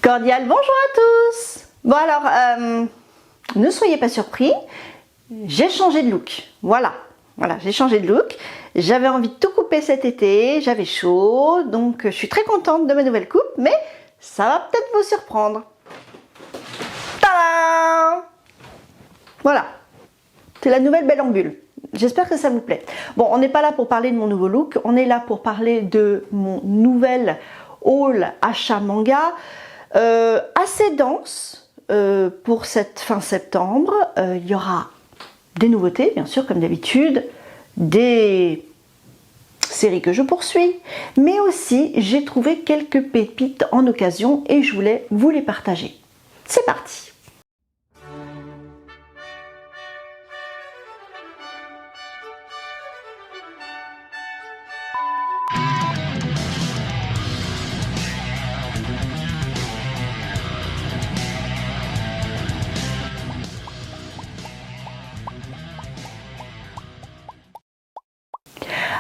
Cordial bonjour à tous. Bon alors, ne soyez pas surpris, j'ai changé de look. Voilà, j'ai changé de look. J'avais envie de tout couper cet été, j'avais chaud, donc je suis très contente de ma nouvelle coupe, mais ça va peut-être vous surprendre. Tadam! Voilà, c'est la nouvelle Belle en Bulle. J'espère que ça vous plaît. Bon, on n'est pas là pour parler de mon nouveau look, on est là pour parler de mon nouvel haul achat manga. Assez dense pour cette fin septembre. Il y aura des nouveautés, bien sûr, comme d'habitude, des séries que je poursuis, mais aussi j'ai trouvé quelques pépites en occasion et je voulais vous les partager. C'est parti!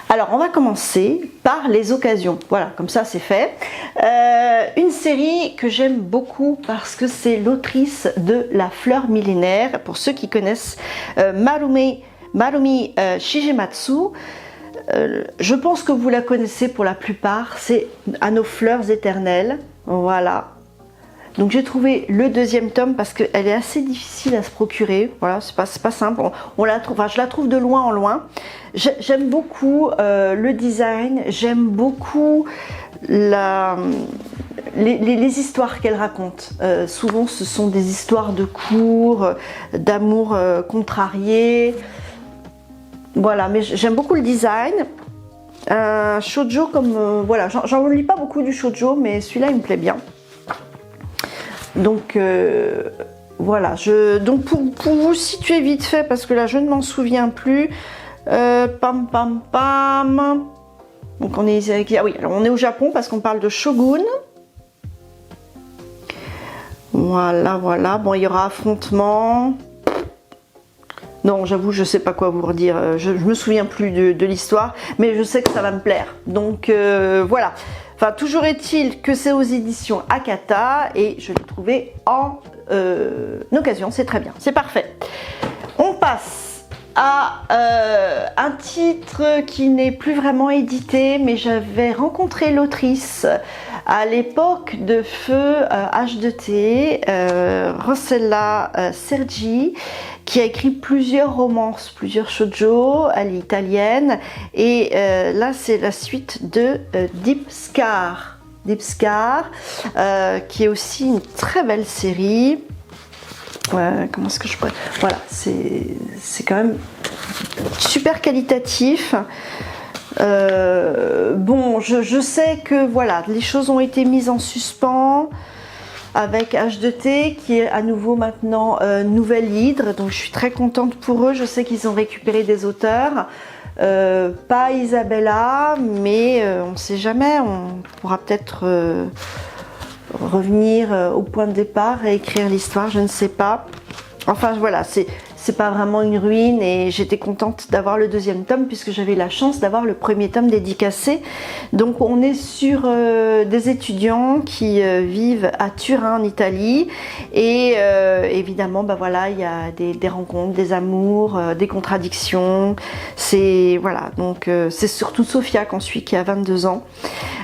Alors on va commencer par les occasions, voilà, comme ça c'est fait. Une série que j'aime beaucoup parce que c'est l'autrice de La Fleur Millénaire, pour ceux qui connaissent Marumi Shigematsu. Je pense que vous la connaissez pour la plupart, c'est À nos fleurs éternelles, voilà. Donc j'ai trouvé le deuxième tome parce qu'elle est assez difficile à se procurer, voilà, c'est pas simple, on la trouve, enfin, je la trouve de loin en loin. J'aime beaucoup le design, j'aime beaucoup les histoires qu'elle raconte. Souvent ce sont des histoires de cours, d'amour contrarié, voilà, mais j'aime beaucoup le design. Shoujo comme, voilà, j'en lis pas beaucoup du shoujo, mais celui-là il me plaît bien. Donc voilà, donc pour vous situer vite fait, parce que là je ne m'en souviens plus, pam pam pam, donc on est, ah oui, alors on est au Japon parce qu'on parle de Shogun. Voilà, bon, il y aura affrontement. Non, j'avoue, je sais pas quoi vous redire, je me souviens plus de l'histoire, mais je sais que ça va me plaire, donc voilà. Enfin, toujours est-il que c'est aux éditions Akata et je l'ai trouvé en occasion, c'est très bien, c'est parfait. On passe à un titre qui n'est plus vraiment édité, mais j'avais rencontré l'autrice à l'époque de Feu H2T, Rossella Sergi, qui a écrit plusieurs romances, plusieurs shoujo, elle est italienne, et là c'est la suite de Deep Scar, qui est aussi une très belle série. Comment est-ce que je pourrais... Voilà, c'est quand même super qualitatif. Bon, je sais que voilà, les choses ont été mises en suspens avec H2T qui est à nouveau maintenant Nouvelle Hydre, donc je suis très contente pour eux. Je sais qu'ils ont récupéré des auteurs, pas Isabella, mais on ne sait jamais, on pourra peut-être revenir au point de départ et écrire l'histoire, je ne sais pas. Enfin voilà, c'est pas vraiment une ruine et j'étais contente d'avoir le deuxième tome puisque j'avais la chance d'avoir le premier tome dédicacé. Donc on est sur des étudiants qui vivent à Turin en Italie et évidemment bah voilà, il y a des rencontres, des amours, des contradictions. C'est voilà, donc c'est surtout Sophia qu'on suit qui a 22 ans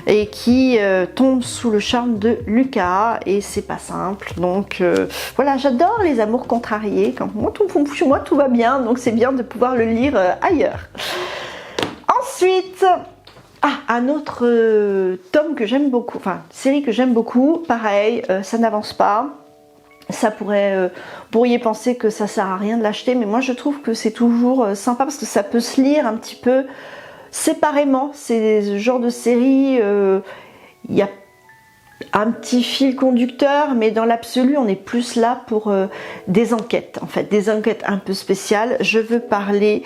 et qui tombe sous le charme de Lucas et c'est pas simple. Donc voilà, j'adore les amours contrariés. Quand moi tout va bien, donc c'est bien de pouvoir le lire ailleurs. Ensuite, un autre tome que j'aime beaucoup, enfin série que j'aime beaucoup, pareil, ça n'avance pas. Ça pourriez penser que ça sert à rien de l'acheter, mais moi je trouve que c'est toujours sympa parce que ça peut se lire un petit peu séparément. C'est ce genre de série, il y a un petit fil conducteur, mais dans l'absolu on est plus là pour des enquêtes, en fait, des enquêtes un peu spéciales. Je veux parler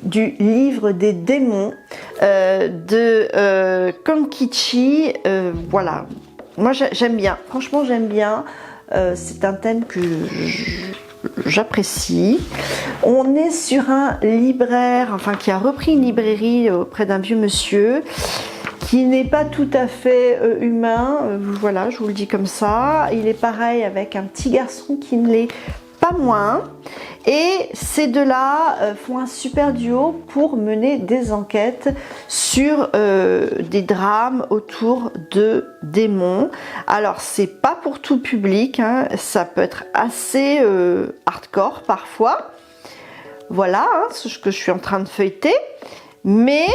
du livre des démons de Kankichi. Voilà, moi j'aime bien, franchement j'aime bien, c'est un thème que j'apprécie. On est sur un libraire, enfin qui a repris une librairie auprès d'un vieux monsieur qui n'est pas tout à fait humain, voilà, je vous le dis comme ça. Il est pareil avec un petit garçon qui ne l'est pas moins. Et ces deux-là font un super duo pour mener des enquêtes sur des drames autour de démons. Alors c'est pas pour tout public, hein, ça peut être assez hardcore parfois. Voilà ce que je suis en train de feuilleter, mais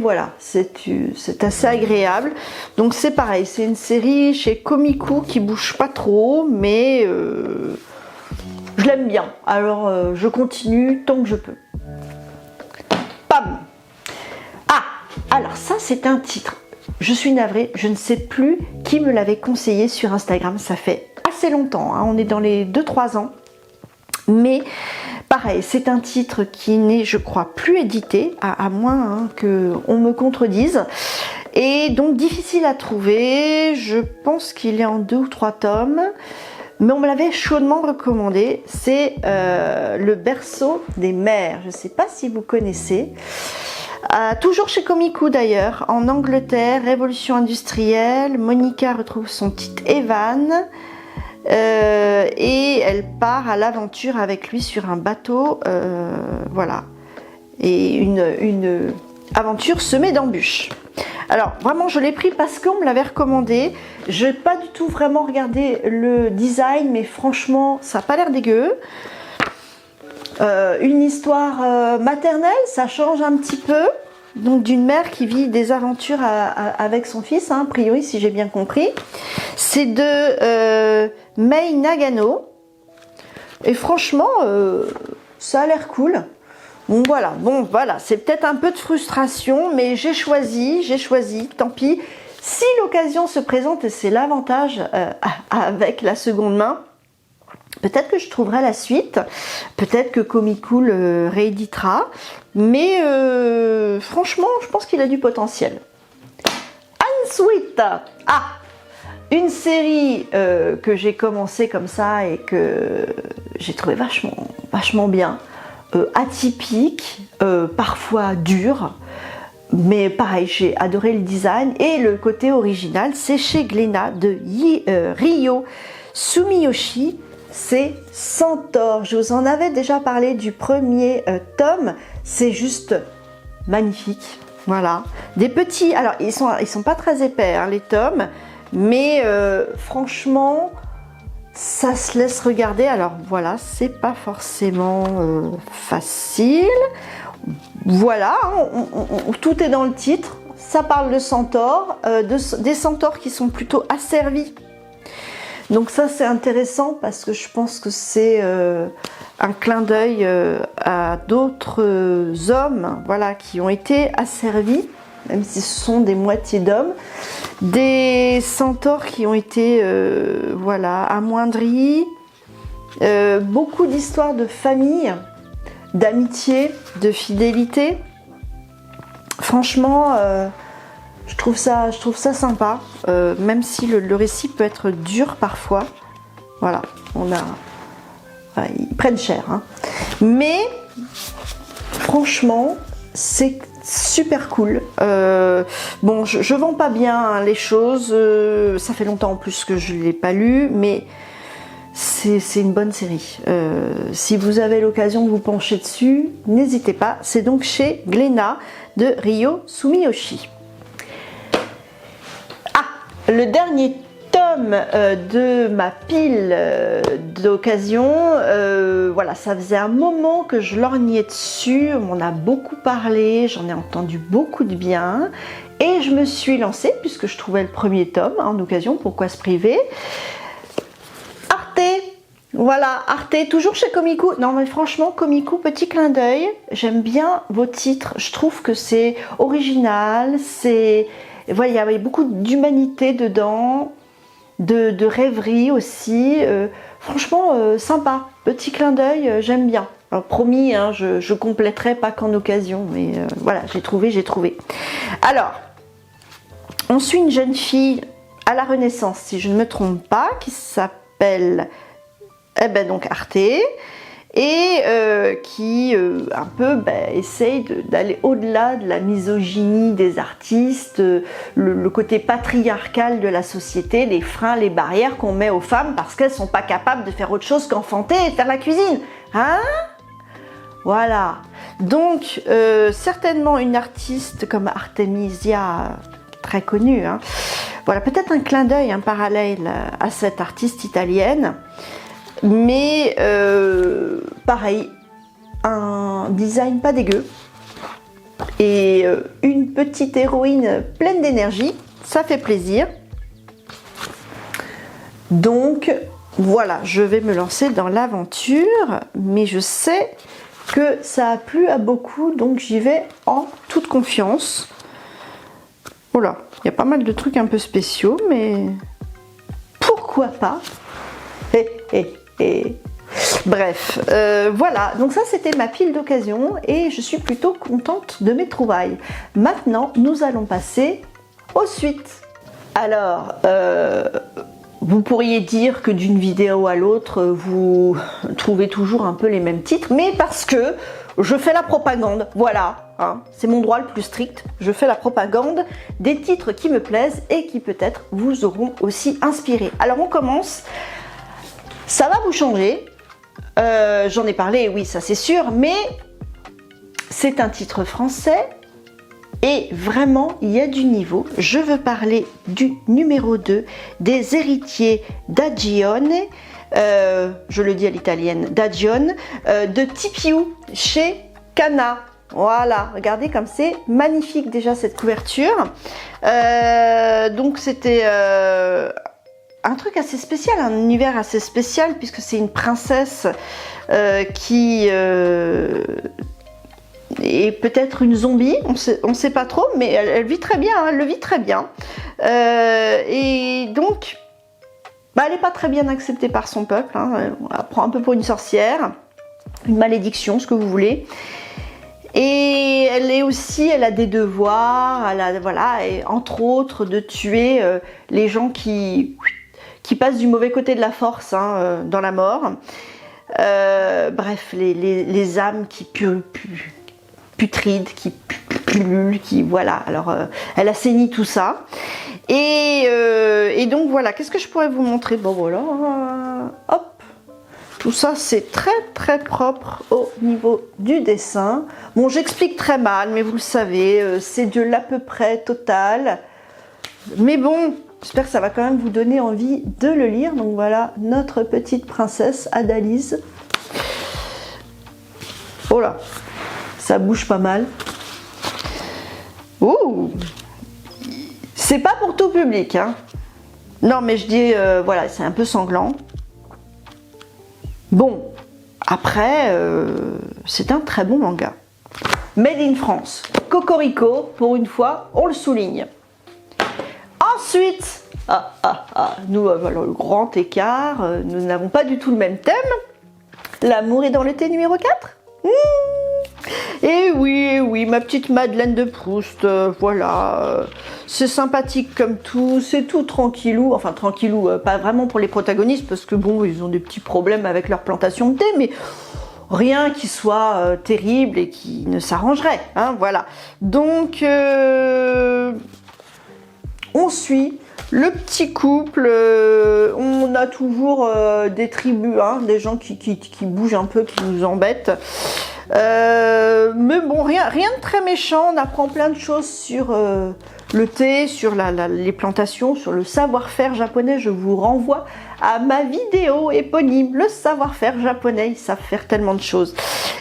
voilà, c'est assez agréable. Donc c'est pareil, c'est une série chez Komiku qui bouge pas trop, mais je l'aime bien. Alors je continue tant que je peux. Pam. Ah, alors ça c'est un titre. Je suis navrée, je ne sais plus qui me l'avait conseillé sur Instagram. Ça fait assez longtemps, hein, on est dans les 2-3 ans. Mais pareil, c'est un titre qui n'est, je crois, plus édité, à moins qu'on me contredise. Et donc difficile à trouver. Je pense qu'il est en 2 ou 3 tomes. Mais on me l'avait chaudement recommandé. C'est Le berceau des mers. Je ne sais pas si vous connaissez. Toujours chez Komiku d'ailleurs. En Angleterre, révolution industrielle. Monica retrouve son petit Evan. Et elle part à l'aventure avec lui sur un bateau, voilà, et une aventure semée d'embûches. Alors vraiment je l'ai pris parce qu'on me l'avait recommandé. Je n'ai pas du tout vraiment regardé le design, mais franchement ça n'a pas l'air dégueu. Une histoire maternelle, ça change un petit peu. Donc d'une mère qui vit des aventures avec son fils, hein, a priori si j'ai bien compris. C'est de Mei Nagano. Et franchement, ça a l'air cool. Bon voilà, c'est peut-être un peu de frustration, mais j'ai choisi, tant pis. Si l'occasion se présente, et c'est l'avantage avec la seconde main, peut-être que je trouverai la suite, peut-être que Komiku le rééditera, mais franchement, je pense qu'il a du potentiel. Ensuite, une série que j'ai commencé comme ça et que j'ai trouvé vachement bien, atypique, parfois dur, mais pareil, j'ai adoré le design et le côté original. C'est chez Glénat de Ryo Sumiyoshi. C'est Centaure. Je vous en avais déjà parlé du premier tome. C'est juste magnifique. Voilà. Des petits. Alors, ils sont pas très épais, hein, les tomes. Mais franchement, ça se laisse regarder. Alors, voilà, c'est pas forcément facile. Voilà, tout est dans le titre. Ça parle de centaures, des centaures qui sont plutôt asservis. Donc ça c'est intéressant parce que je pense que c'est un clin d'œil à d'autres hommes, voilà, qui ont été asservis, même si ce sont des moitiés d'hommes, des centaures qui ont été voilà, amoindris, beaucoup d'histoires de famille, d'amitié, de fidélité. Franchement, je trouve ça sympa, même si le récit peut être dur parfois. Voilà, voilà, ils prennent cher, hein. Mais franchement, c'est super cool. Bon, je vends pas bien, hein, les choses. Ça fait longtemps en plus que je l'ai pas lu, mais c'est une bonne série. Si vous avez l'occasion de vous pencher dessus, n'hésitez pas. C'est donc chez Glénat de Ryo Sumiyoshi. Le dernier tome de ma pile d'occasion, voilà, ça faisait un moment que je lorgnais dessus, on m'en a beaucoup parlé, j'en ai entendu beaucoup de bien, et je me suis lancée, puisque je trouvais le premier tome, hein, en occasion, pourquoi se priver. Arte, voilà, Arte, toujours chez Komiku. Non mais franchement, Komiku, petit clin d'œil, j'aime bien vos titres, je trouve que c'est original, c'est... Voilà, il y avait beaucoup d'humanité dedans, de rêverie aussi. Franchement, sympa. Petit clin d'œil, j'aime bien. Alors, promis, hein, je compléterai pas qu'en occasion, mais voilà, j'ai trouvé. Alors, on suit une jeune fille à la Renaissance, si je ne me trompe pas, qui s'appelle donc Arte. et qui un peu essaye d'aller au-delà de la misogynie des artistes, le côté patriarcal de la société, les freins, les barrières qu'on met aux femmes parce qu'elles sont pas capables de faire autre chose qu'enfanter et faire la cuisine. Hein? Voilà. Donc, certainement une artiste comme Artemisia, très connue, hein. Voilà, peut-être un clin d'œil, un parallèle à cette artiste italienne. Mais pareil, un design pas dégueu et une petite héroïne pleine d'énergie, ça fait plaisir. Donc voilà, je vais me lancer dans l'aventure, mais je sais que ça a plu à beaucoup, donc j'y vais en toute confiance. Voilà, il y a pas mal de trucs un peu spéciaux, mais pourquoi pas? Bref, voilà, donc ça c'était ma pile d'occasion et je suis plutôt contente de mes trouvailles. Maintenant, nous allons passer aux suites. Alors, vous pourriez dire que d'une vidéo à l'autre, vous trouvez toujours un peu les mêmes titres, mais parce que je fais la propagande, voilà, hein, c'est mon droit le plus strict, je fais la propagande des titres qui me plaisent et qui peut-être vous auront aussi inspiré. Alors on commence. Ça va vous changer, j'en ai parlé, oui, ça c'est sûr, mais c'est un titre français et vraiment il y a du niveau. Je veux parler du numéro 2 des héritiers d'Agione, je le dis à l'italienne, d'Agione, de Tipiou chez Kana. Voilà, regardez comme c'est magnifique déjà cette couverture. Donc c'était un truc assez spécial, un univers assez spécial puisque c'est une princesse qui est peut-être une zombie, on sait pas trop, mais elle vit très bien, hein, elle le vit très bien. Et donc, elle n'est pas très bien acceptée par son peuple, hein, on la prend un peu pour une sorcière, une malédiction, ce que vous voulez. Et elle a des devoirs, voilà, et entre autres de tuer les gens qui passent du mauvais côté de la force, hein, dans la mort. Bref, les âmes qui putride, qui pullule, qui voilà. Alors elle assainit tout ça. Et donc voilà, qu'est-ce que je pourrais vous montrer? Bon voilà, hop. Tout ça c'est très très propre au niveau du dessin. Bon, j'explique très mal, mais vous le savez, c'est de l'à peu près total. Mais bon, j'espère que ça va quand même vous donner envie de le lire. Donc voilà, notre petite princesse Adalise. Oh là, ça bouge pas mal. Ouh, c'est pas pour tout public, hein. Non, mais je dis, voilà, c'est un peu sanglant. Bon, après, c'est un très bon manga. Made in France. Cocorico, pour une fois, on le souligne. Ensuite, nous avons le grand écart, nous n'avons pas du tout le même thème. L'amour est dans le thé numéro 4. Et oui, ma petite Madeleine de Proust, voilà, c'est sympathique comme tout, c'est tout tranquillou, enfin tranquillou, pas vraiment pour les protagonistes, parce que bon, ils ont des petits problèmes avec leur plantation de thé, mais rien qui soit terrible et qui ne s'arrangerait, hein, voilà. Donc, on suit le petit couple, on a toujours des tribus, hein, des gens qui bougent un peu, qui nous embêtent. Mais bon, rien de très méchant, on apprend plein de choses sur le thé, sur les plantations, sur le savoir-faire japonais. Je vous renvoie à ma vidéo éponyme, le savoir-faire japonais, ils savent faire tellement de choses.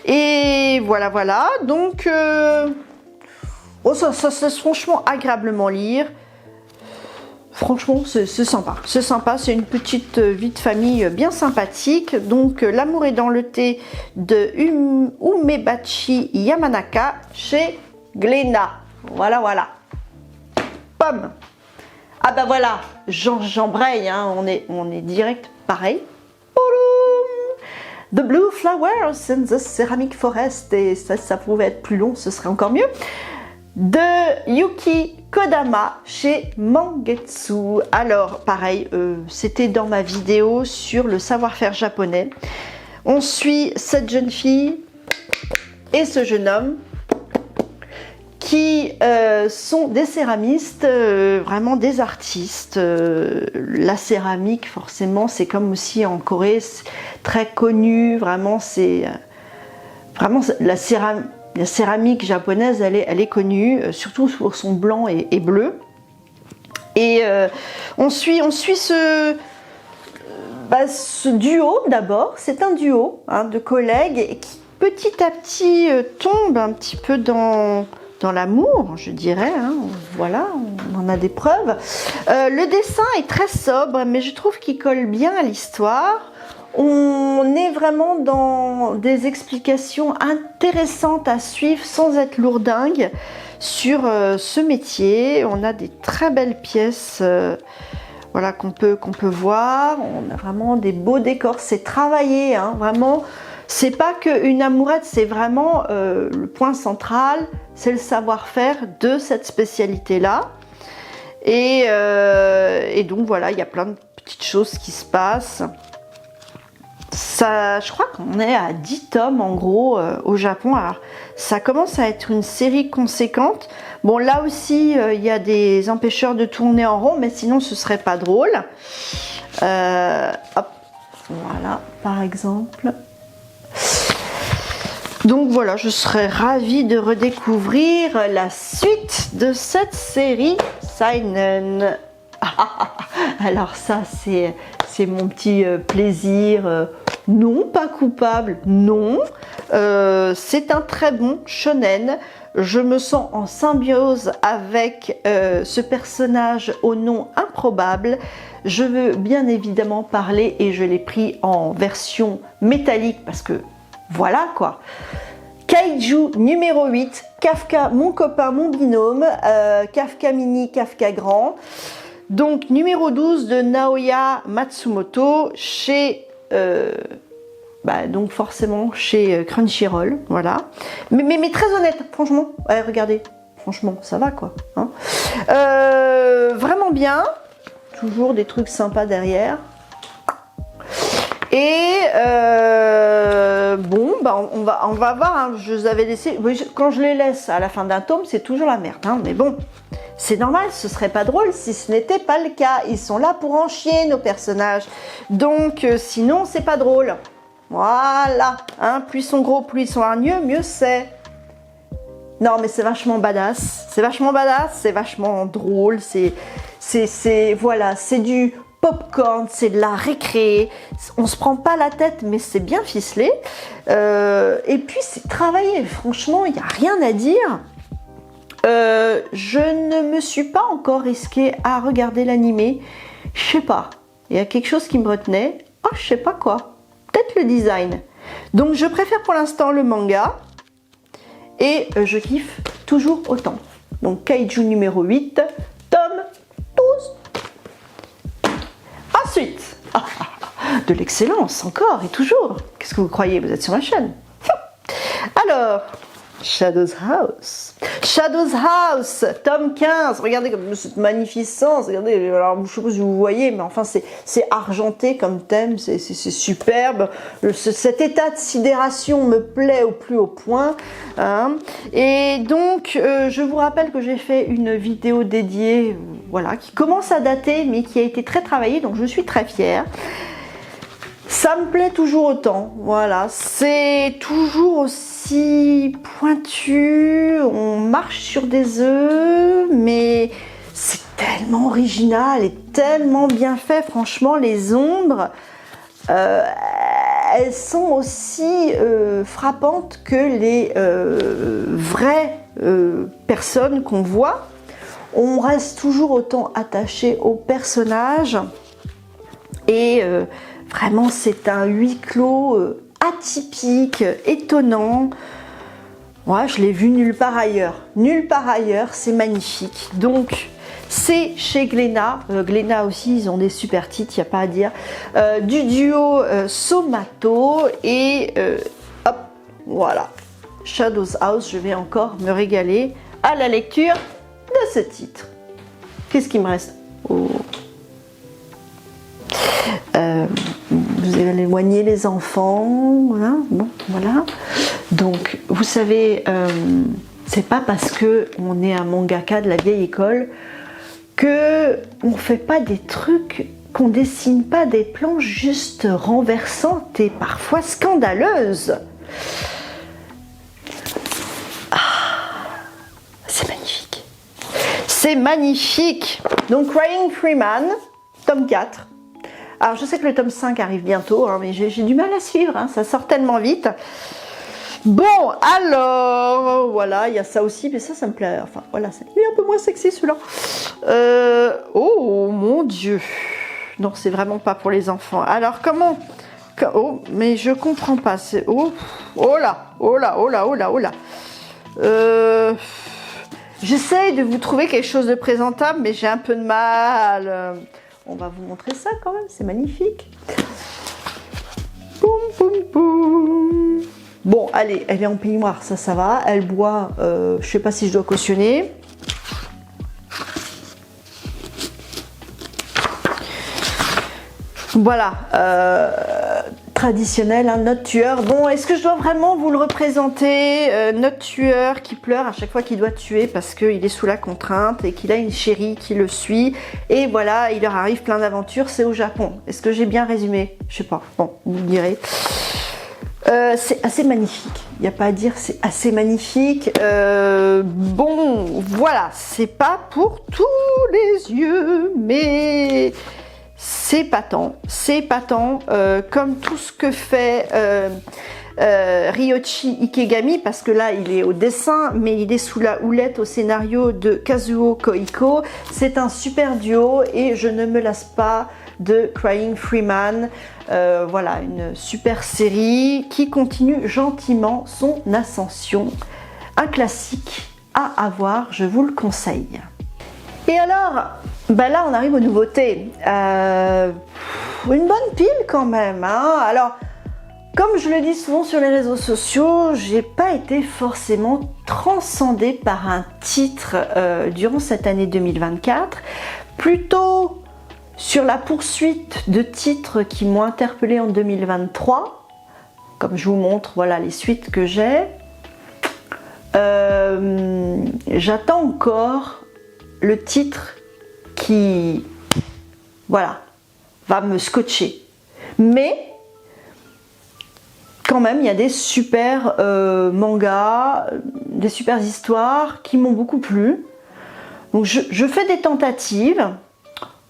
Et voilà, donc oh, ça se laisse franchement agréablement lire. Franchement, c'est sympa, c'est une petite vie de famille bien sympathique. Donc, L'amour est dans le thé de Umebachi Yamanaka chez Glénat. Voilà. Pomme. Ah bah voilà, j'embraye, hein, on est direct pareil. The Blue Flowers in the Ceramic Forest, et ça pouvait être plus long, ce serait encore mieux. De Yuki Kodama chez Mangetsu. Alors pareil, c'était dans ma vidéo sur le savoir-faire japonais. On suit cette jeune fille et ce jeune homme qui sont des céramistes, vraiment des artistes. La céramique, forcément, c'est comme aussi en Corée, très connu. Vraiment, la céramique japonaise, elle est connue, surtout pour son blanc et bleu. Et on suit ce duo d'abord. C'est un duo de collègues qui petit à petit tombe un petit peu dans l'amour, je dirais. Voilà, on en a des preuves. Le dessin est très sobre, mais je trouve qu'il colle bien à l'histoire. On est vraiment dans des explications intéressantes à suivre sans être lourdingue sur ce métier. On a des très belles pièces voilà, qu'on peut voir. On a vraiment des beaux décors. C'est travaillé, vraiment. C'est pas qu'une amourette, c'est vraiment le point central, c'est le savoir-faire de cette spécialité-là. Et donc voilà, il y a plein de petites choses qui se passent. Ça, je crois qu'on est à 10 tomes en gros au Japon. Alors, ça commence à être une série conséquente. Bon, là aussi, il y a des empêcheurs de tourner en rond, mais sinon ce serait pas drôle. Hop, voilà, par exemple. Donc voilà, je serais ravie de redécouvrir la suite de cette série Seinen. Alors ça, c'est mon petit plaisir. Non, pas coupable, non. C'est un très bon shonen. Je me sens en symbiose avec ce personnage au nom improbable. Je veux bien évidemment parler, et je l'ai pris en version métallique parce que voilà quoi. Kaiju numéro 8, Kafka, mon copain, mon binôme, Kafka mini, Kafka grand. Donc numéro 12 de Naoya Matsumoto chez donc forcément chez Crunchyroll, voilà. Mais très honnête, franchement, ouais, regardez, franchement, ça va quoi. Vraiment bien, toujours des trucs sympas derrière. Et bon, on va voir. Je les avais laissés. Quand je les laisse à la fin d'un tome, c'est toujours la merde. Mais bon, c'est normal. Ce serait pas drôle si ce n'était pas le cas. Ils sont là pour en chier nos personnages. Donc, sinon, c'est pas drôle. Voilà. Plus ils sont gros, plus ils sont hargneux, mieux c'est. Non, mais c'est vachement badass. C'est vachement badass. C'est vachement drôle. Voilà, c'est du popcorn, c'est de la récré, on se prend pas la tête, mais c'est bien ficelé. Et puis c'est travaillé, franchement, il n'y a rien à dire. Je ne me suis pas encore risquée à regarder l'animé. Je sais pas, il y a quelque chose qui me retenait. Je sais pas quoi. Peut-être le design. Donc je préfère pour l'instant le manga. Et je kiffe toujours autant. Donc Kaiju numéro 8, tome 12. Ensuite, de l'excellence encore et toujours. Qu'est-ce que vous croyez? Vous êtes sur ma chaîne. Alors, Shadows House. Shadows House, tome 15. Regardez comme cette magnificence. Regardez, alors je ne sais pas si vous voyez, mais enfin c'est argenté comme thème, c'est superbe. Cet état de sidération me plaît au plus haut point. Et donc, je vous rappelle que j'ai fait une vidéo dédiée, voilà, qui commence à dater, mais qui a été très travaillée, donc je suis très fière. Ça me plaît toujours autant, voilà, c'est toujours aussi pointu, on marche sur des œufs, mais c'est tellement original et tellement bien fait, franchement, les ombres, elles sont aussi frappantes que les vraies personnes qu'on voit. On reste toujours autant attaché aux personnages et vraiment, c'est un huis clos atypique, étonnant. Ouais, je l'ai vu nulle part ailleurs. Nulle part ailleurs, c'est magnifique. Donc, c'est chez Glénat. Glénat aussi, ils ont des super titres, il n'y a pas à dire. Du duo Somato. Et hop, voilà. Shadows House, je vais encore me régaler à la lecture de ce titre. Qu'est-ce qu'il me reste? vous éloignez les enfants, voilà, bon, voilà. Donc, vous savez, c'est pas parce que on est un mangaka de la vieille école que on fait pas des trucs, qu'on dessine pas des planches juste renversantes et parfois scandaleuses. C'est magnifique. C'est magnifique. Donc, Crying Freeman, tome 4. Alors, je sais que le tome 5 arrive bientôt, hein, mais j'ai du mal à suivre, hein, ça sort tellement vite. Bon, alors, voilà, il y a ça aussi, mais ça me plaît. Enfin, voilà, il est un peu moins sexy celui-là. Oh, mon Dieu. Non, c'est vraiment pas pour les enfants. Alors, comment... Oh, mais je comprends pas. Oh, oh là, oh là, oh là, oh là, oh là. J'essaye de vous trouver quelque chose de présentable, mais j'ai un peu de mal. On va vous montrer ça quand même, c'est magnifique. Boum, boum, boum. Bon, allez, elle est en peignoir, ça va. Elle boit, je sais pas si je dois cautionner. Voilà, traditionnel, hein, notre tueur. Bon, est-ce que je dois vraiment vous le représenter, notre tueur qui pleure à chaque fois qu'il doit tuer parce qu'il est sous la contrainte et qu'il a une chérie qui le suit. Et voilà, il leur arrive plein d'aventures, c'est au Japon. Est-ce que j'ai bien résumé? Je sais pas, bon, vous me direz. C'est assez magnifique, il n'y a pas à dire, c'est assez magnifique. Bon, voilà, c'est pas pour tous les yeux, mais c'est patent, comme tout ce que fait Ryoichi Ikegami, parce que là il est au dessin, mais il est sous la houlette au scénario de Kazuo Koiko. C'est un super duo et je ne me lasse pas de Crying Freeman. Voilà, une super série qui continue gentiment son ascension. Un classique à avoir, je vous le conseille. Et alors, ben là on arrive aux nouveautés. Une bonne pile quand même, hein. Alors, comme je le dis souvent sur les réseaux sociaux, j'ai pas été forcément transcendée par un titre durant cette année 2024. Plutôt sur la poursuite de titres qui m'ont interpellée en 2023, comme je vous montre, voilà les suites que j'ai. J'attends encore le titre qui, voilà, va me scotcher. Mais quand même, il y a des super mangas, des super histoires qui m'ont beaucoup plu. Donc je fais des tentatives,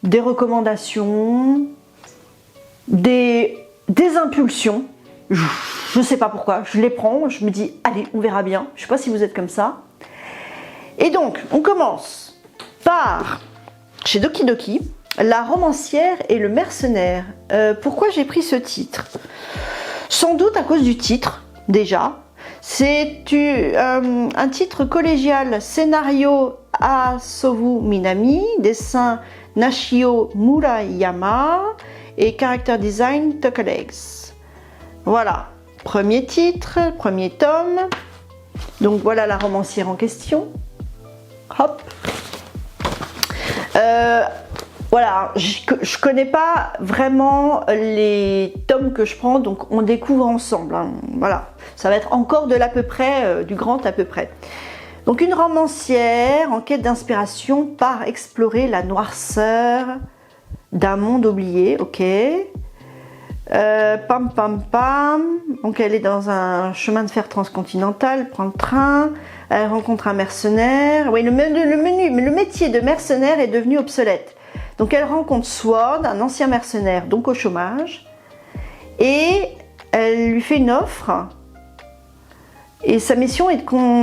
des recommandations, des impulsions. Je ne sais pas pourquoi, je les prends, je me dis allez, on verra bien. Je ne sais pas si vous êtes comme ça. Et donc, on commence par chez Doki Doki, La romancière et le mercenaire. Pourquoi j'ai pris ce titre? Sans doute à cause du titre, déjà. C'est un titre collégial, scénario Asovu Minami, dessin Nashio Murayama et character design Tokalegs. Voilà, premier titre, premier tome. Donc voilà la romancière en question. Hop. Voilà, je connais pas vraiment les tomes que je prends, donc on découvre ensemble, hein. Voilà, ça va être encore de l'à peu près, du grand à peu près. Donc une romancière en quête d'inspiration part explorer la noirceur d'un monde oublié, ok. Pam pam pam, donc elle est dans un chemin de fer transcontinental, prend le train, elle rencontre un mercenaire. Oui, le métier de mercenaire est devenu obsolète. Donc elle rencontre Sword, un ancien mercenaire, donc au chômage, et elle lui fait une offre. Et sa mission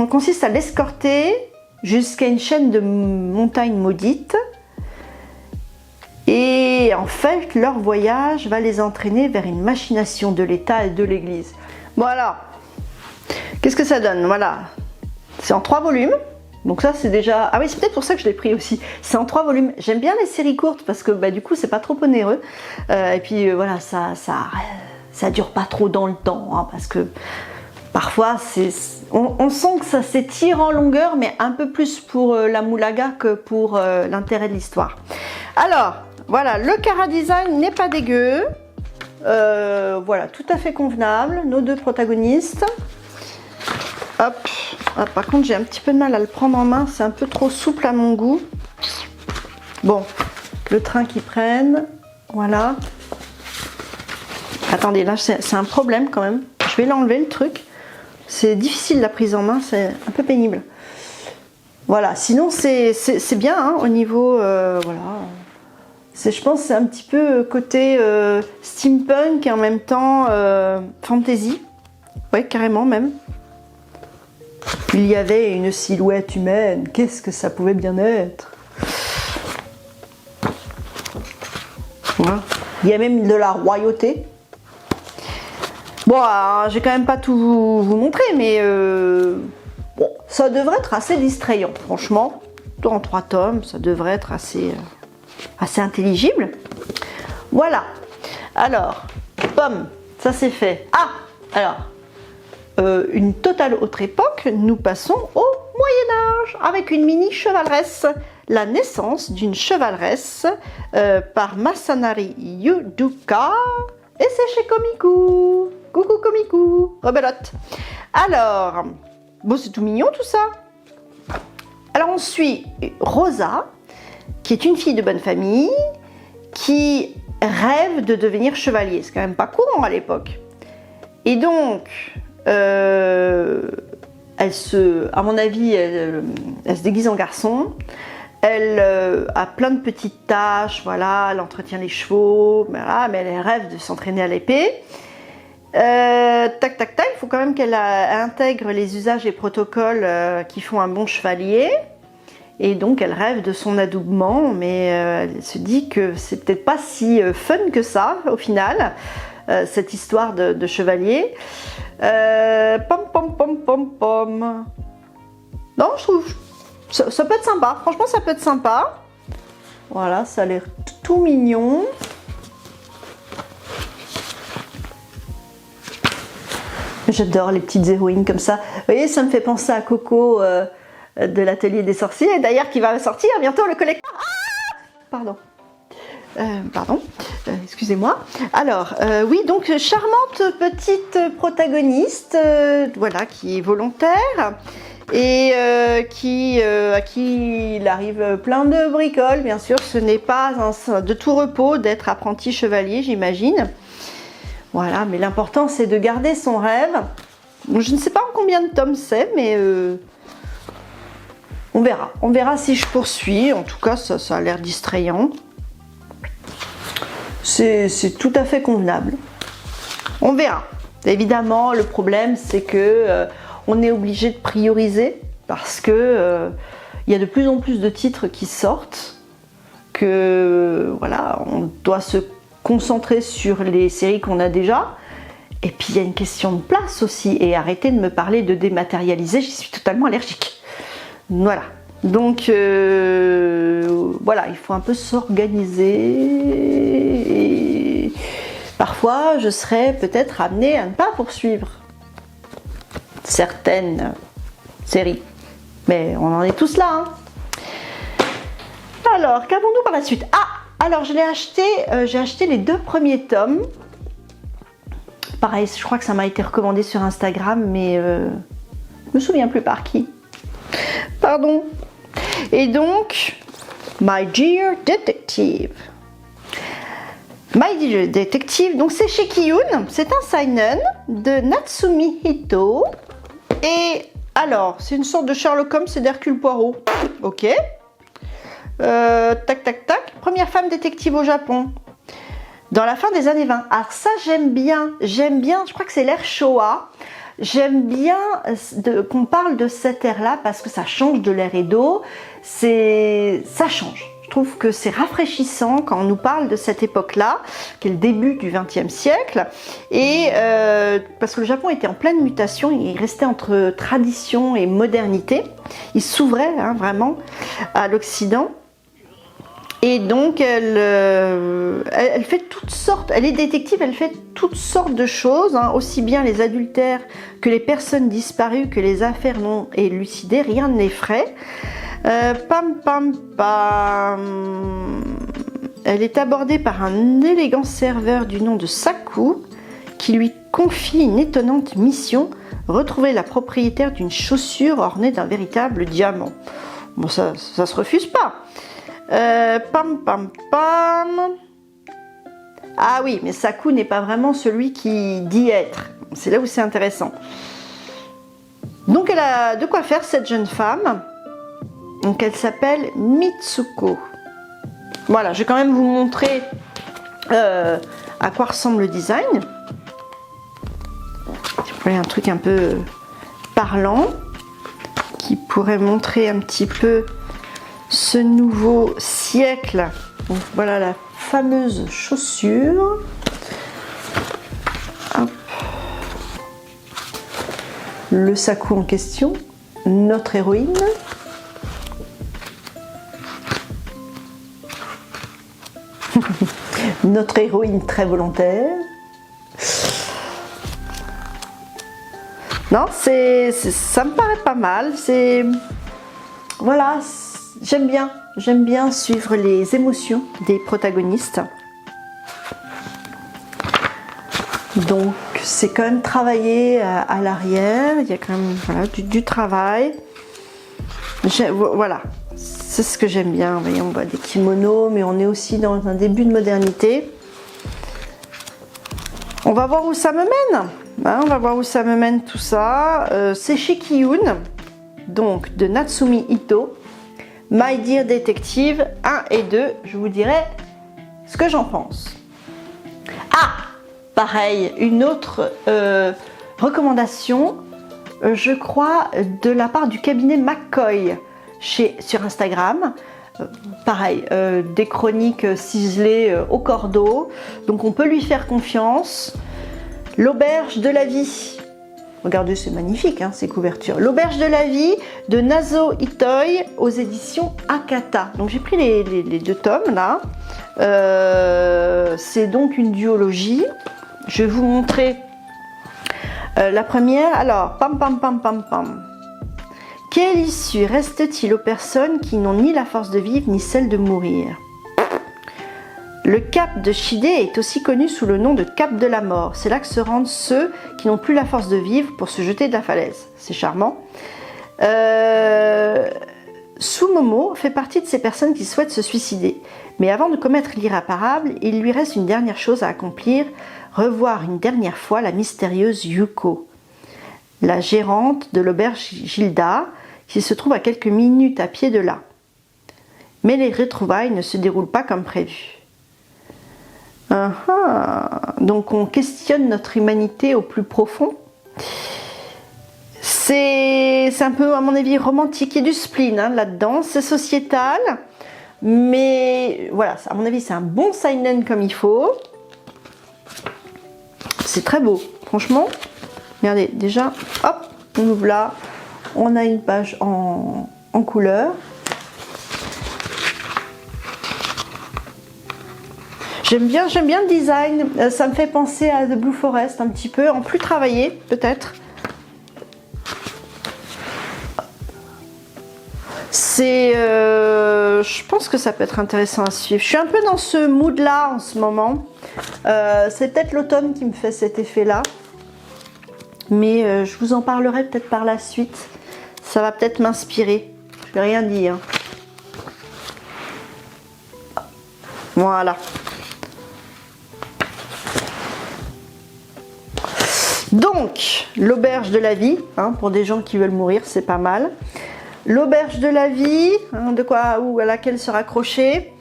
consiste à l'escorter jusqu'à une chaîne de montagnes maudites. Et en fait, leur voyage va les entraîner vers une machination de l'État et de l'Église. Voilà. Qu'est-ce que ça donne? Voilà. C'est en 3 volumes. Donc ça c'est déjà... Ah oui, c'est peut-être pour ça que je l'ai pris aussi. C'est en 3 volumes. J'aime bien les séries courtes parce que bah, du coup c'est pas trop onéreux. Et puis voilà, ça dure pas trop dans le temps. Hein, parce que parfois on sent que ça s'étire en longueur, mais un peu plus pour la moulaga que pour l'intérêt de l'histoire. Alors, voilà, le chara design n'est pas dégueu. Voilà, tout à fait convenable, nos deux protagonistes. Hop. Ah, par contre, j'ai un petit peu de mal à le prendre en main, c'est un peu trop souple à mon goût. Bon, le train qui prenne, voilà. Attendez, là, c'est un problème quand même. Je vais l'enlever, le truc. C'est difficile la prise en main, c'est un peu pénible. Voilà, sinon c'est bien hein, au niveau, voilà. Je pense que c'est un petit peu côté steampunk et en même temps fantasy. Ouais, carrément même. Il y avait une silhouette humaine, qu'est-ce que ça pouvait bien être? Voilà. Il y a même de la royauté. Bon, j'ai quand même pas tout vous montrer, mais bon, ça devrait être assez distrayant, franchement. En 3 tomes, ça devrait être assez intelligible. Voilà. Alors, pomme, ça c'est fait. Ah, alors, une totale autre époque, nous passons au Moyen-Âge avec une mini chevaleresse. La naissance d'une chevaleresse par Masanari Yuduka. Et c'est chez Komiku. Coucou Komiku, rebelote. Alors, bon, c'est tout mignon tout ça. Alors on suit Rosa, qui est une fille de bonne famille, qui rêve de devenir chevalier. C'est quand même pas courant à l'époque. Et donc, à mon avis, elle se déguise en garçon. Elle a plein de petites tâches, voilà, elle entretient les chevaux, voilà, mais elle rêve de s'entraîner à l'épée. Tac, tac, tac, il faut quand même qu'elle intègre les usages et protocoles qui font un bon chevalier. Et donc elle rêve de son adoubement, mais elle se dit que c'est peut-être pas si fun que ça, au final, cette histoire de chevalier. Pom, pom, pom, pom, pom. Non, je trouve... Ça peut être sympa, franchement ça peut être sympa. Voilà, ça a l'air tout mignon. J'adore les petites héroïnes comme ça. Vous voyez, ça me fait penser à Coco de l'Atelier des Sorciers, d'ailleurs qui va sortir bientôt le collecteur. Ah, pardon, excusez-moi. Alors, oui, donc charmante petite protagoniste, voilà, qui est volontaire. Et à qui il arrive plein de bricoles. Bien sûr, ce n'est pas de tout repos d'être apprenti chevalier, j'imagine. Voilà, mais l'important c'est de garder son rêve. Je ne sais pas en combien de tomes c'est, mais on verra. On verra si je poursuis. En tout cas, ça a l'air distrayant. C'est tout à fait convenable. On verra. Évidemment, le problème c'est que on est obligé de prioriser parce que il y a de plus en plus de titres qui sortent, que voilà, on doit se concentrer sur les séries qu'on a déjà. Et puis il y a une question de place aussi. Et arrêtez de me parler de dématérialiser, j'y suis totalement allergique. Voilà. Donc voilà, il faut un peu s'organiser. Et parfois, je serais peut-être amenée à ne pas poursuivre certaines séries. Mais on en est tous là. Hein. Alors, qu'avons-nous par la suite? Ah, alors je l'ai acheté, j'ai acheté les 2 premiers tomes. Pareil, je crois que ça m'a été recommandé sur Instagram, mais je me souviens plus par qui. Pardon. Et donc, My Dear Detective. My Dear Detective, donc c'est chez Kiyun, c'est un seinen de Natsumi Hito. Et alors, c'est une sorte de Sherlock Holmes et d'Hercule Poirot. Ok. Tac, tac, tac. Première femme détective au Japon. Dans la fin des années 20. Alors ça, j'aime bien. J'aime bien, je crois que c'est l'ère Showa. J'aime bien qu'on parle de cette ère-là parce que ça change de l'ère Edo. Ça change. Je trouve que c'est rafraîchissant quand on nous parle de cette époque-là, qui est le début du XXe siècle. Et parce que le Japon était en pleine mutation, il restait entre tradition et modernité. Il s'ouvrait hein, vraiment à l'Occident. Et donc elle fait toutes sortes, elle est détective, elle fait toutes sortes de choses, hein, aussi bien les adultères que les personnes disparues, que les affaires non élucidées, rien ne l'effraie. Pam pam pam. Elle est abordée par un élégant serveur du nom de Saku qui lui confie une étonnante mission, retrouver la propriétaire d'une chaussure ornée d'un véritable diamant. Bon, ça se refuse pas. Pam pam pam. Ah oui, mais Saku n'est pas vraiment celui qui dit être. C'est là où c'est intéressant. Donc elle a de quoi faire cette jeune femme. Donc elle s'appelle Mitsuko. Voilà, je vais quand même vous montrer à quoi ressemble le design. Si vous voulez un truc un peu parlant qui pourrait montrer un petit peu ce nouveau siècle. Donc voilà la fameuse chaussure. Hop. Le Saku en question, notre héroïne. Notre héroïne très volontaire. Non, ça me paraît pas mal. Voilà, j'aime bien suivre les émotions des protagonistes. Donc c'est quand même travaillé à l'arrière. Il y a quand même voilà, du travail. Voilà. C'est ce que j'aime bien. Vous voyez, on voit des kimonos, mais on est aussi dans un début de modernité. On va voir où ça me mène. Hein, on va voir où ça me mène tout ça. C'est chez Kiyun, donc de Natsumi Ito. My Dear Detective 1 et 2. Je vous dirai ce que j'en pense. Ah, pareil, une autre recommandation, je crois, de la part du cabinet McCoy. Sur Instagram, pareil, des chroniques ciselées au cordeau, donc on peut lui faire confiance. L'auberge de la vie, regardez, c'est magnifique hein, ces couvertures. L'auberge de la vie de Nazo Itoi aux éditions Akata. Donc j'ai pris les deux tomes là. C'est donc une duologie. Je vais vous montrer la première. Alors, pam pam pam pam pam. Quelle issue reste-t-il aux personnes qui n'ont ni la force de vivre ni celle de mourir? Le cap de Shide est aussi connu sous le nom de cap de la mort. C'est là que se rendent ceux qui n'ont plus la force de vivre pour se jeter de la falaise. C'est charmant. Sumomo fait partie de ces personnes qui souhaitent se suicider. Mais avant de commettre l'irréparable, il lui reste une dernière chose à accomplir, revoir une dernière fois la mystérieuse Yuko, la gérante de l'auberge Gilda, qui se trouve à quelques minutes à pied de là. Mais les retrouvailles ne se déroulent pas comme prévu. Donc on questionne notre humanité au plus profond. C'est un peu, à mon avis, romantique. Il y a du spleen hein, là-dedans. C'est sociétal. Mais voilà, à mon avis, c'est un bon seinen comme il faut. C'est très beau, franchement. Regardez, déjà, hop, on ouvre là. On a une page en couleur. J'aime bien le design. Ça me fait penser à The Blue Forest un petit peu, en plus travaillé peut-être. Je pense que ça peut être intéressant à suivre. Je suis un peu dans ce mood-là en ce moment. C'est peut-être l'automne qui me fait cet effet-là. Mais je vous en parlerai peut-être par la suite. Ça va peut-être m'inspirer. Je vais rien dire. Voilà. Donc, l'auberge de la vie, hein, pour des gens qui veulent mourir, c'est pas mal. L'auberge de la vie, hein, de quoi ou à laquelle se raccrocher,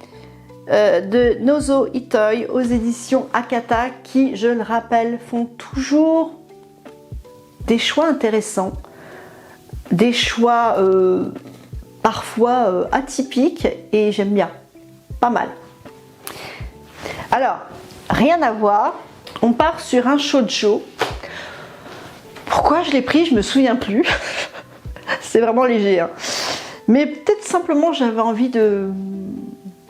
de Nozo Itoi aux éditions Akata, qui, je le rappelle, font toujours des choix intéressants, des choix parfois atypiques, et j'aime bien, pas mal. Alors, rien à voir, on part sur un shoujo. Pourquoi je l'ai pris, je me souviens plus. C'est vraiment léger. Hein. Mais peut-être simplement j'avais envie de...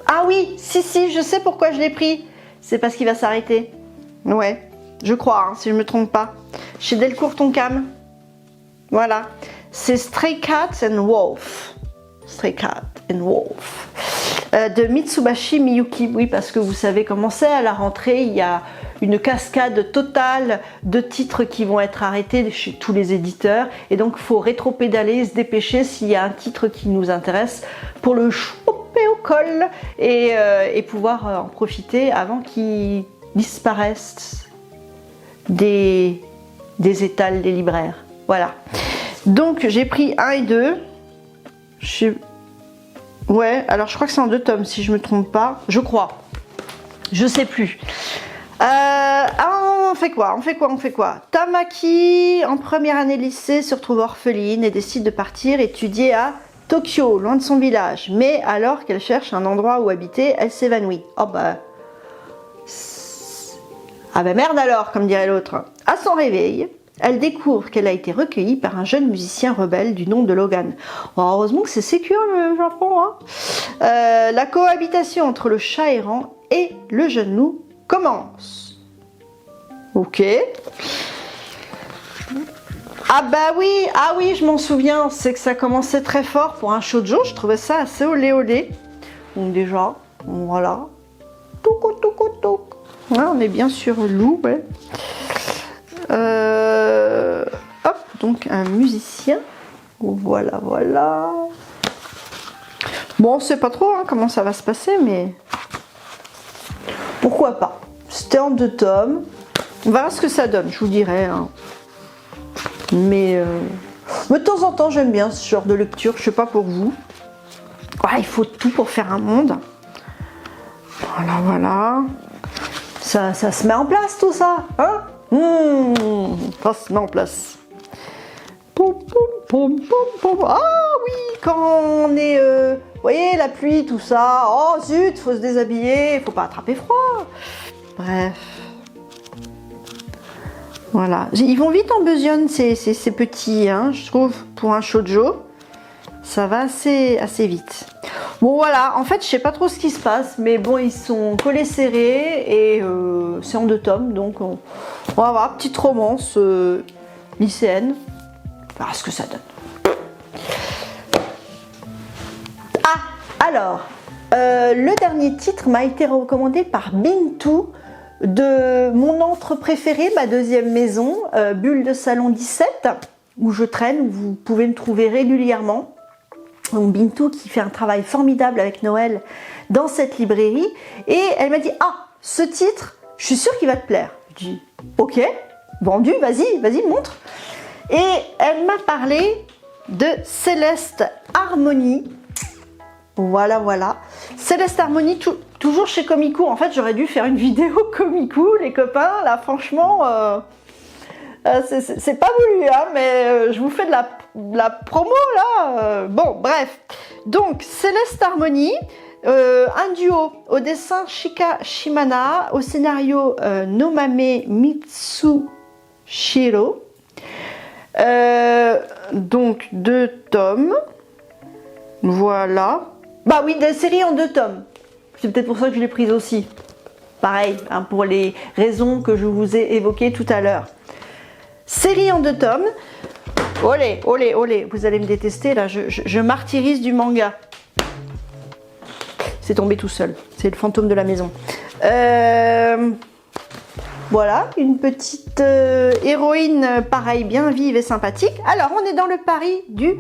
Ah oui, si, je sais pourquoi je l'ai pris. C'est parce qu'il va s'arrêter. Ouais, je crois, hein, si je ne me trompe pas. Chez Delcourt Tonkam. Voilà. C'est Stray Cats and Wolf. Stray Cat and Wolf. de Mitsubashi Miyuki. Oui, parce que vous savez comment c'est, à la rentrée, il y a une cascade totale de titres qui vont être arrêtés chez tous les éditeurs. Et donc, il faut rétro-pédaler, se dépêcher s'il y a un titre qui nous intéresse pour le choper au col et pouvoir en profiter avant qu'il disparaisse des étals des libraires. Voilà. Donc, j'ai pris 1 et 2. Ouais, alors je crois que c'est en 2 tomes si je me trompe pas, je crois. Je sais plus. On fait quoi? Tamaki, en première année de lycée, se retrouve orpheline et décide de partir étudier à Tokyo, loin de son village. Mais alors qu'elle cherche un endroit où habiter, elle s'évanouit. Oh bah... Ah bah merde alors, comme dirait l'autre. À son réveil, elle découvre qu'elle a été recueillie par un jeune musicien rebelle du nom de Logan. Oh, heureusement que c'est sécure le Japon. Hein. La cohabitation entre le chat errant et le jeune loup commence. Ok. Ah bah oui, je m'en souviens, c'est que ça commençait très fort pour un shoujo, je trouvais ça assez olé olé. Donc déjà, voilà. Touk. Ouais, on est bien sur loup, ouais. Hop, donc un musicien. Voilà. Bon, on sait pas trop comment ça va se passer, mais pourquoi pas. C'était en 2 tomes. On verra ce que ça donne, je vous dirai. Hein. Mais de temps en temps, j'aime bien ce genre de lecture. Je sais pas pour vous. Ouais, il faut tout pour faire un monde. Voilà. Ça se met en place tout ça, hein? Ça se met en place. Ah oui, quand on est... vous voyez, la pluie, tout ça. Oh zut, faut se déshabiller, faut pas attraper froid. Bref. Voilà. Ils vont vite en besogne, ces petits, hein, je trouve, pour un shoujo. Ça va assez vite. Bon voilà, en fait je sais pas trop ce qui se passe, mais bon ils sont collés serrés et c'est en 2 tomes, donc on va voir, petite romance lycéenne, on verra ce que ça donne. Ah, alors, le dernier titre m'a été recommandé par Bintou de mon antre préféré, ma 2e maison, Bulle de Salon 17, où je traîne, où vous pouvez me trouver régulièrement. Donc Bintou qui fait un travail formidable avec Noël dans cette librairie, et elle m'a dit ah, ce titre je suis sûre qu'il va te plaire. Je dis ok, vendu, vas-y montre. Et elle m'a parlé de Céleste Harmonie. Voilà, Céleste Harmonie, toujours chez Komiku. En fait j'aurais dû faire une vidéo Komiku les copains, là franchement c'est pas voulu, hein, mais je vous fais de la promo là. Bon, bref. Donc, Céleste Harmonie, un duo au dessin Shika Shimana, au scénario Nomame Mitsushiro. Donc, 2 tomes. Voilà. Bah oui, des séries en 2 tomes. C'est peut-être pour ça que je l'ai prise aussi. Pareil, hein, pour les raisons que je vous ai évoquées tout à l'heure. Série en 2 tomes. Olé, vous allez me détester là, je martyrise du manga. C'est tombé tout seul, c'est le fantôme de la maison. Voilà, une petite héroïne pareil, bien vive et sympathique. Alors on est dans le Paris du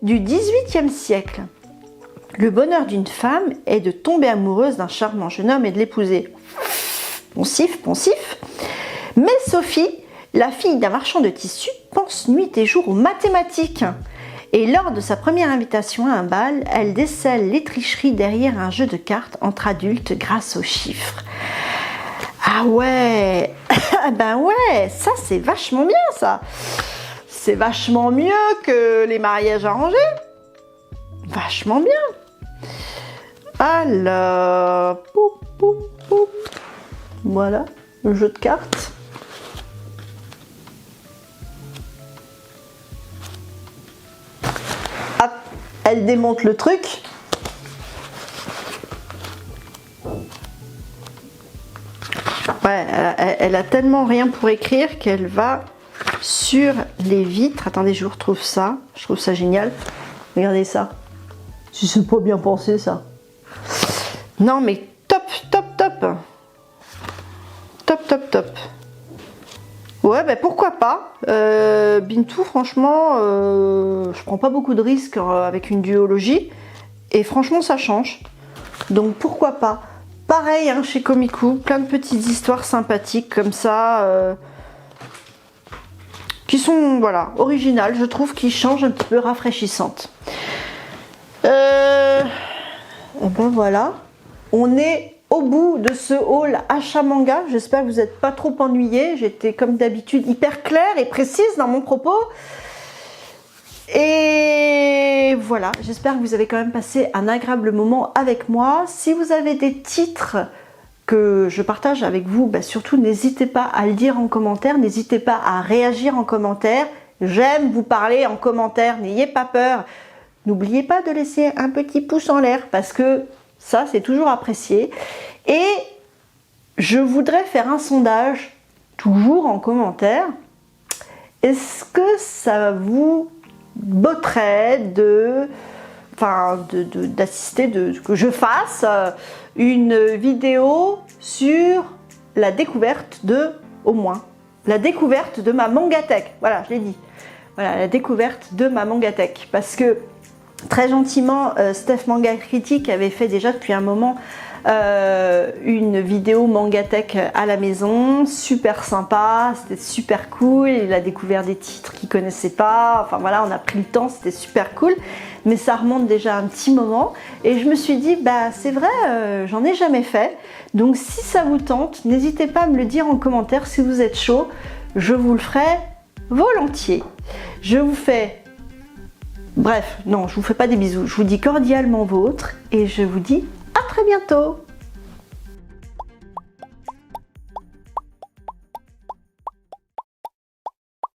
18e siècle. Le bonheur d'une femme est de tomber amoureuse d'un charmant jeune homme et de l'épouser. Poncif. Mais Sophie, la fille d'un marchand de tissus, pense nuit et jour aux mathématiques. Et lors de sa première invitation à un bal, elle décèle les tricheries derrière un jeu de cartes entre adultes grâce aux chiffres. Ah ouais, ben ouais, ça c'est vachement bien ça. C'est vachement mieux que les mariages arrangés. Vachement bien. Alors, voilà, le jeu de cartes. Ah, elle démonte le truc. Ouais, elle a tellement rien pour écrire qu'elle va sur les vitres. Attendez, je vous retrouve ça. Je trouve ça génial. Regardez ça. Si c'est pas bien pensé ça. Non mais top, top, top. Top, top, top. Ouais, ben pourquoi pas. Bintou, franchement, je prends pas beaucoup de risques avec une duologie. Et franchement, ça change. Donc pourquoi pas. Pareil, hein, chez Komiku, plein de petites histoires sympathiques comme ça. Qui sont, voilà, originales, je trouve, qui changent un petit peu, rafraîchissantes. Et ben voilà. On est au bout de ce haul achat manga. J'espère que vous n'êtes pas trop ennuyés. J'étais comme d'habitude hyper claire et précise dans mon propos. Et voilà, j'espère que vous avez quand même passé un agréable moment avec moi. Si vous avez des titres que je partage avec vous, bah surtout n'hésitez pas à le dire en commentaire. N'hésitez pas à réagir en commentaire. J'aime vous parler en commentaire, n'ayez pas peur. N'oubliez pas de laisser un petit pouce en l'air parce que ça, c'est toujours apprécié. Et je voudrais faire un sondage, toujours en commentaire. Est-ce que ça vous botterait d'assister, que je fasse une vidéo sur la découverte la découverte de ma mangatech. Voilà, je l'ai dit. Voilà, la découverte de ma mangatech. Parce que très gentiment, Steph Manga Critique avait fait déjà depuis un moment une vidéo mangatech à la maison, super sympa, c'était super cool, il a découvert des titres qu'il connaissait pas, enfin voilà, on a pris le temps, c'était super cool, mais ça remonte déjà un petit moment, et je me suis dit, bah c'est vrai, j'en ai jamais fait, donc si ça vous tente, n'hésitez pas à me le dire en commentaire si vous êtes chaud, je vous le ferai volontiers. Je vous fais... Bref, non, je vous fais pas des bisous, je vous dis cordialement vôtre, et je vous dis à très bientôt.